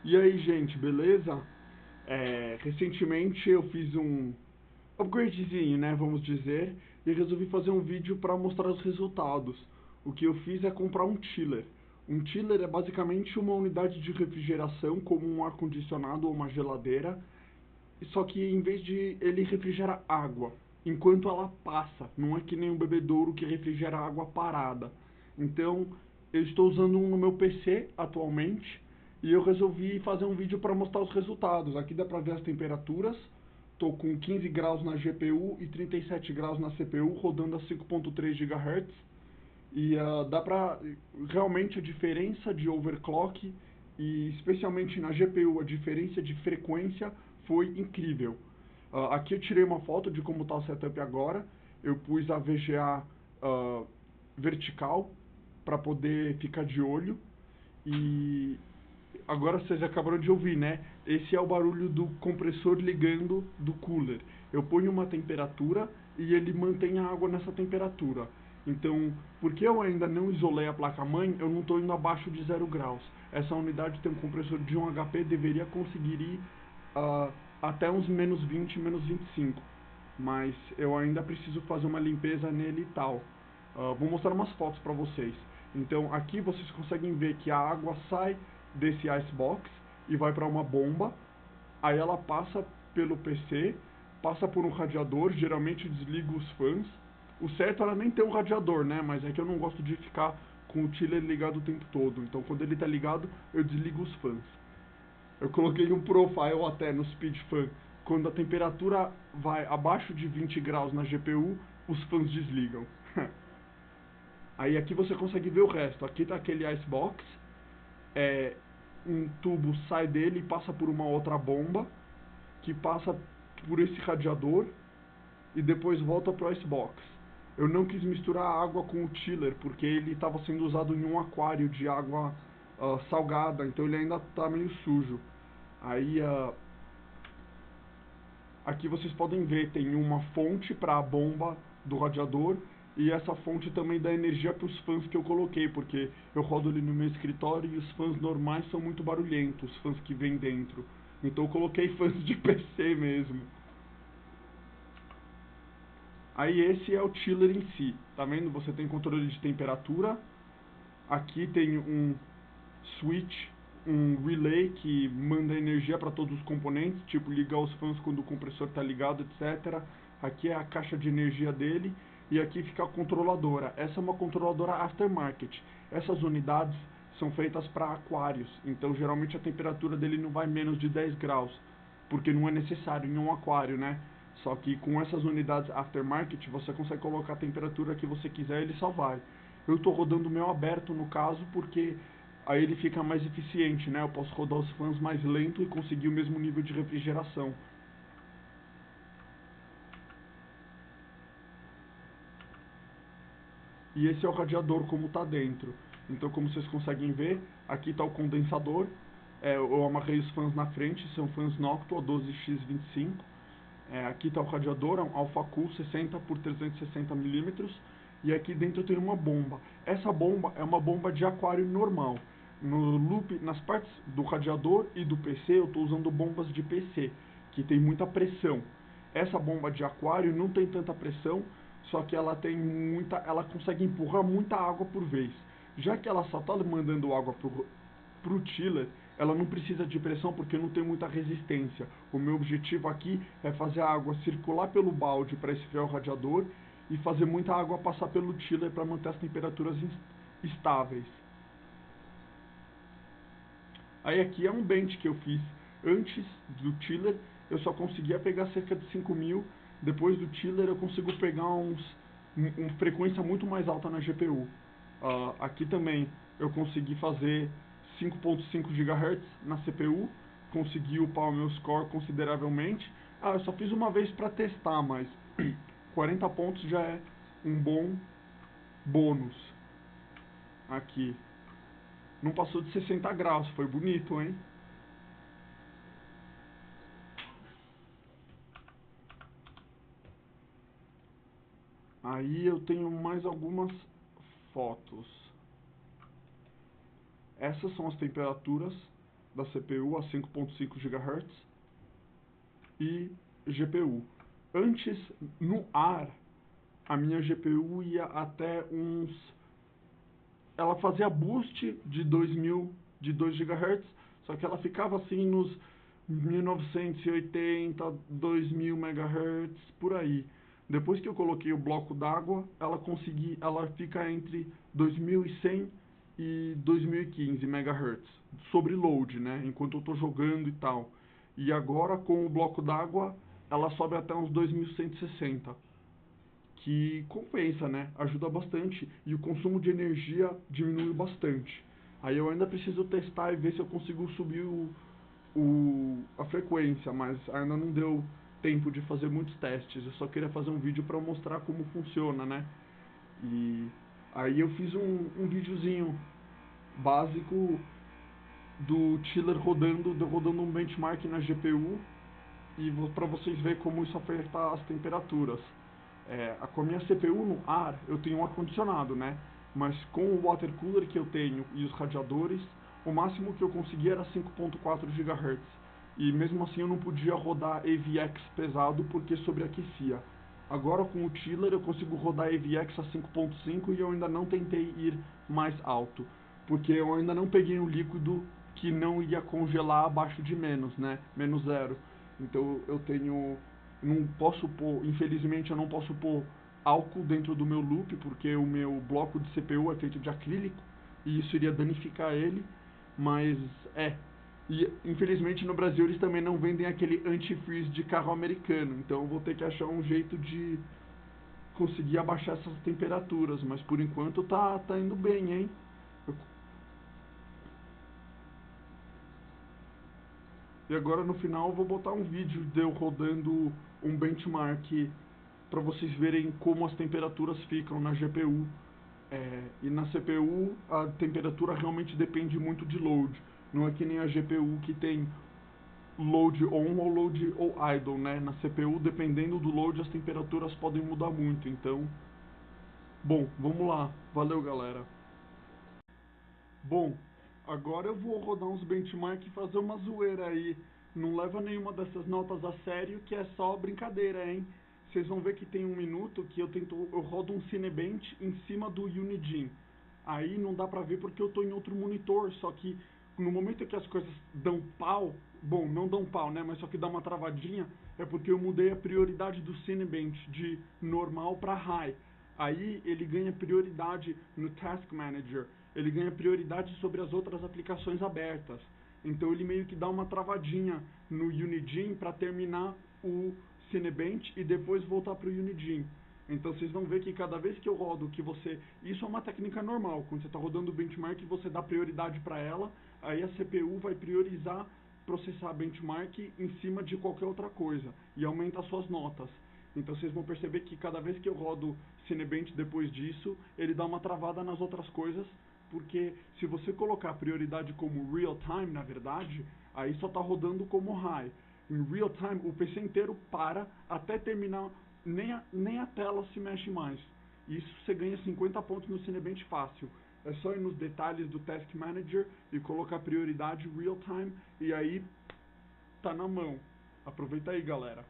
E aí, gente, beleza? Recentemente eu fiz um upgradezinho, né, vamos dizer, e resolvi fazer um vídeo para mostrar os resultados. O que eu fiz é comprar um chiller. Um chiller é basicamente uma unidade de refrigeração, como um ar-condicionado ou uma geladeira, só que em vez de ele refrigera água, enquanto ela passa, não é que nem um bebedouro que refrigera água parada. Então, eu estou usando um no meu PC atualmente e eu resolvi fazer um vídeo para mostrar os resultados. Aqui dá para ver as temperaturas. Estou com 15 graus na GPU e 37 graus na CPU, rodando a 5.3 GHz. E dá pra. Realmente a diferença de overclock e especialmente na GPU, a diferença de frequência foi incrível. Aqui eu tirei uma foto de como está o setup agora. Eu pus a VGA vertical para poder ficar de olho. E agora vocês acabaram de ouvir, né? Esse é o barulho do compressor ligando do cooler. Eu ponho uma temperatura e ele mantém a água nessa temperatura. Então, porque eu ainda não isolei a placa-mãe, eu não estou indo abaixo de 0 graus. Essa unidade tem um compressor de 1 HP, deveria conseguir ir até uns menos 20, menos 25. Mas eu ainda preciso fazer uma limpeza nele e tal. Vou mostrar umas fotos para vocês. Então aqui vocês conseguem ver que a água sai desse icebox e vai para uma bomba. Aí ela passa pelo PC, passa por um radiador, geralmente desligo os fãs. O certo era nem ter um radiador, né? Mas é que eu não gosto de ficar com o chiller ligado o tempo todo. Então quando ele está ligado, eu desligo os fãs. Eu coloquei um profile até no speed fan. Quando a temperatura vai abaixo de 20 graus na GPU, os fãs desligam. Aí aqui você consegue ver o resto. Aqui está aquele icebox. Um tubo sai dele e passa por uma outra bomba, que passa por esse radiador e depois volta para o icebox. Eu não quis misturar a água com o chiller, porque ele estava sendo usado em um aquário de água salgada, então ele ainda está meio sujo. Aí aqui vocês podem ver, tem uma fonte para a bomba do radiador e essa fonte também dá energia para os fãs que eu coloquei, porque eu rodo ali no meu escritório e os fãs normais são muito barulhentos, os fãs que vêm dentro. Então eu coloquei fãs de PC mesmo. Aí esse é o chiller em si, tá vendo? Você tem controle de temperatura, aqui tem um switch, um relay que manda energia para todos os componentes, tipo ligar os fãs quando o compressor está ligado, etc. Aqui é a caixa de energia dele e aqui fica a controladora. Essa é uma controladora aftermarket. Essas unidades são feitas para aquários, então geralmente a temperatura dele não vai menos de 10 graus, porque não é necessário em um aquário, né? Só que com essas unidades aftermarket você consegue colocar a temperatura que você quiser e ele só vai. Eu estou rodando o meu aberto no caso porque aí ele fica mais eficiente, né? Eu posso rodar os fãs mais lento e conseguir o mesmo nível de refrigeração. E esse é o radiador como está dentro. Então, como vocês conseguem ver, aqui está o condensador. Eu amarrei os fãs na frente, são fãs Noctua 12x25. Aqui está o radiador, é um Alpha Cool 60 por 360 milímetros. E aqui dentro tem uma bomba. Essa bomba é uma bomba de aquário normal. No loop, nas partes do radiador e do PC, eu estou usando bombas de PC, que tem muita pressão. Essa bomba de aquário não tem tanta pressão, só que ela consegue empurrar muita água por vez. Já que ela só está mandando água pro chiller, ela não precisa de pressão porque não tem muita resistência. O meu objetivo aqui é fazer a água circular pelo balde para esfriar o radiador e fazer muita água passar pelo chiller para manter as temperaturas estáveis. Aí aqui é um bench que eu fiz antes do chiller, eu só conseguia pegar cerca de 5.000. Depois do chiller eu consigo pegar uma frequência muito mais alta na GPU. Aqui também eu consegui fazer 5.5 GHz na CPU, consegui upar o meu score consideravelmente. Eu só fiz uma vez para testar, mas 40 pontos já é um bom bônus aqui. Não passou de 60 graus, foi bonito, hein? Aí eu tenho mais algumas fotos. Essas são as temperaturas da CPU a 5.5 GHz e GPU. Antes, no ar, a minha GPU ia até ela fazia boost de 2 GHz, só que ela ficava assim nos 1980, 2000 MHz, por aí. Depois que eu coloquei o bloco d'água, ela fica entre 2100 e 2015 MHz, sobre load, né, enquanto eu estou jogando e tal. E agora, com o bloco d'água, ela sobe até uns 2160, que compensa, né, ajuda bastante, e o consumo de energia diminui bastante. Aí eu ainda preciso testar e ver se eu consigo subir a frequência, mas ainda não deu tempo de fazer muitos testes. Eu só queria fazer um vídeo para mostrar como funciona, né? E aí eu fiz um videozinho básico do chiller rodando um benchmark na GPU, e para vocês verem como isso afeta as temperaturas. Com a minha CPU no ar, eu tenho um ar-condicionado, né? Mas com o water cooler que eu tenho e os radiadores, o máximo que eu conseguia era 5.4 GHz. E mesmo assim eu não podia rodar AVX pesado porque sobreaquecia. Agora com o chiller eu consigo rodar AVX a 5.5 e eu ainda não tentei ir mais alto, porque eu ainda não peguei um líquido que não ia congelar abaixo de menos, né? Menos 0. Então infelizmente eu não posso pôr álcool dentro do meu loop, porque o meu bloco de CPU é feito de acrílico e isso iria danificar ele, mas e infelizmente no Brasil eles também não vendem aquele antifreeze de carro americano, então eu vou ter que achar um jeito de conseguir abaixar essas temperaturas, mas por enquanto tá indo bem, hein? E agora no final eu vou botar um vídeo de eu rodando um benchmark para vocês verem como as temperaturas ficam na GPU. E na CPU a temperatura realmente depende muito de load. Não é que nem a GPU que tem load on ou load ou idle, né? Na CPU, dependendo do load, as temperaturas podem mudar muito. Então, bom, vamos lá. Valeu, galera. Bom, agora eu vou rodar uns benchmark e fazer uma zoeira aí. Não leva nenhuma dessas notas a sério, que é só brincadeira, hein? Vocês vão ver que tem um minuto que eu rodo um Cinebench em cima do Unigine. Aí não dá pra ver porque eu tô em outro monitor, só que no momento que as coisas dão pau, bom, não dão pau, né, mas só que dá uma travadinha, é porque eu mudei a prioridade do Cinebench de normal para high. Aí ele ganha prioridade no Task Manager, ele ganha prioridade sobre as outras aplicações abertas. Então ele meio que dá uma travadinha no Unigine para terminar o Cinebench e depois voltar para o Unigine. Então vocês vão ver que cada vez que eu rodo, isso é uma técnica normal, quando você está rodando o benchmark você dá prioridade para ela, aí a CPU vai priorizar processar benchmark em cima de qualquer outra coisa e aumenta as suas notas. Então vocês vão perceber que cada vez que eu rodo Cinebench depois disso, ele dá uma travada nas outras coisas, porque se você colocar a prioridade como real time, na verdade, aí só está rodando como high. Em real time, o PC inteiro para até terminar, nem a tela se mexe mais. Isso você ganha 50 pontos no Cinebench fácil. É só ir nos detalhes do Task Manager e colocar prioridade real time e aí tá na mão. Aproveita aí, galera.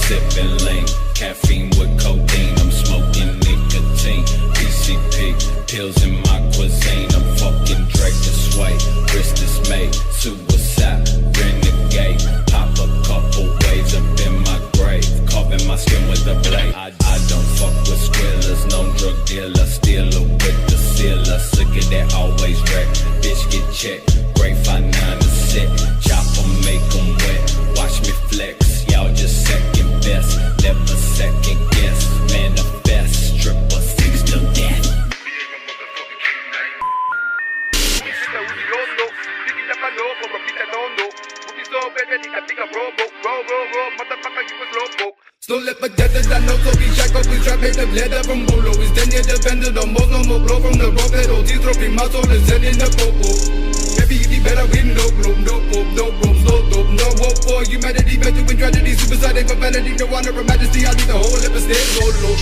Sipping lean, caffeine with codeine. I'm smoking nicotine. PCP, pills in my cuisine. I'm fucking Drake this way. Risk dismay, suicide, renegade. Pop a couple waves up in my grave. Carving my skin with a blade. I don't fuck with squillers, no drug dealer. Stealer with the sealer. Sick of that always wreck. Bitch get checked. Great 5-9 to sit. Chop 'em, make 'em wet. Watch me flex. Y'all just second best, never second guess. Manifest, strip made of leather from Bolo. Is then dependent on most, no more blow from the rope. That OG's dropping my soul and sending the popo. Maybe if you better win, no bloom, no pope, no rooms, no dope, no hope for humanity. Better win tragedy, suicide and profanity. No honor or majesty, I need the whole ever stay solo.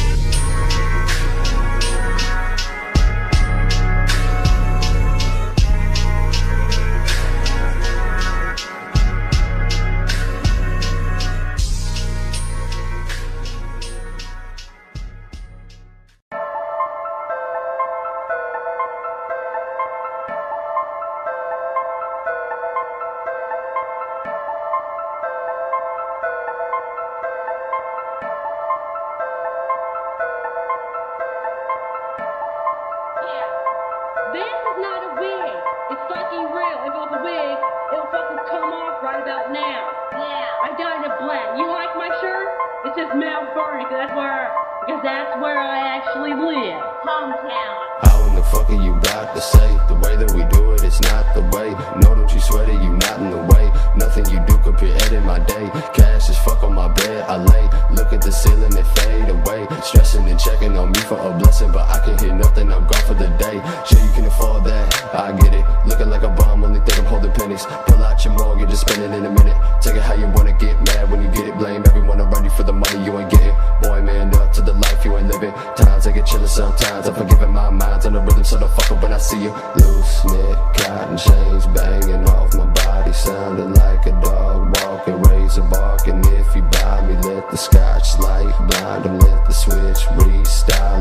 This is not a wig. It's fucking real. If it was a wig, it'll fucking come off right about now. Yeah. I dyed it black. You like my shirt? It says Mount Vernon because that's where I actually live. Hometown. How in the fuck are you about to say? The way that we do it, it's not the way. No, don't you sweat it, you not in the way. Nothing you do could be in my day. Cash is fuck on my bed, I lay. Look at the ceiling, it fade away. Stressing and checking on me for a blessing, but I can hear nothing, I'm gone for the day. Sure you can afford that, I get it. Looking like a bomb, only think I'm holding pennies. Pull out your mortgage and spend it in a minute. Take it how you wanna, get mad when you get it. Blame everyone around you for the money you ain't getting. Boy, man, up to the life you ain't living. Times I get chillin' sometimes, I'm forgiving my mind's on the rhythm, so don't fuck up when I see you. Loose knit, cotton chains banging off my body, sounding like a dog walking, razor barking. If you buy me, let the scotch light blind him, let the switch restart.